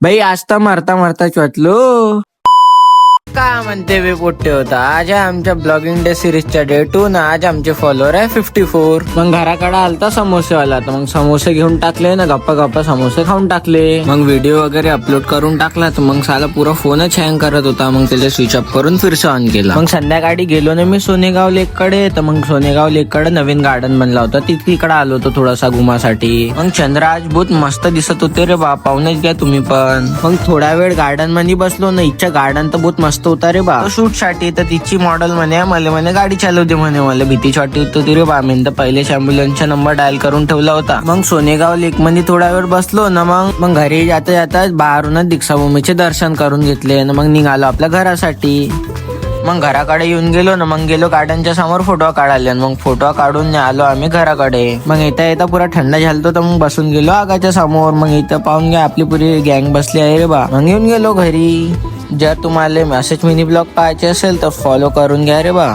भाई आज तर मारता मारताच वाटलो. काय म्हणते वे पोट्टे होता. आज आहे आमच्या ब्लॉगिंग डे सिरीजच्या डे 2 ना. आज आमचे फॉलोअर आहे 54. मग घराकडे आलता समोसेवाला, तर मग समोसे घेऊन टाकले ना, गप्पा गप्पा समोसे खाऊन टाकले. मग व्हिडिओ वगैरे अपलोड करून टाकला, तर मग साला पुरा फोनच हँग करत होता. मग त्याला स्विच ऑफ करून फिरसा ऑन केला. मग संध्याकाळी गेलो ना मी सोनेगाव लेक कडे. तर मग सोनेगाव लेक कडे नवीन गार्डन बनला होता, तिकडे आलो होतो थोडासा घुमासाठी. मग चंद्र आज बहुत मस्त दिसत होते रे बा, पाहुणेच घ्या तुम्ही पण. मग थोडा वेळ गार्डन मध्ये बसलो ना. इच्छा गार्डन तर बहुत मस्त होता रे बा, शूट साठी. तर तिची मॉडेल म्हणे मला म्हणे गाडी चालवू दे म्हणे. मला भीती वाटत होती रे बा. मी तर पहिलेच अँब्युलन्सचा नंबर डायल करून ठेवला होता. मग सोनेगाव लेक मध्ये थोडा वेळ बसलो ना. मग घरी जाता जाता बाहेरूनच दीक्षाभूमीचे दर्शन करून घेतले ना. मग निघालो आपल्या घरासाठी. मग घराकडे येऊन गेलो ना. मग गेलो गार्डनच्या समोर फोटो काढायला. मग फोटो काढून आलो आम्ही घराकडे. मग येता येता पुरा थंड झालतो, तर मग बसून गेलो आगाच्या समोर. मग इथं पाहून घ्या आपली पुरी गँग बसली आहे रे बा. मग येऊन गेलो घरी. जर तुम्हाला असेच मिनी ब्लॉग पाहायचे असेल तर फॉलो करून घ्या रे बा.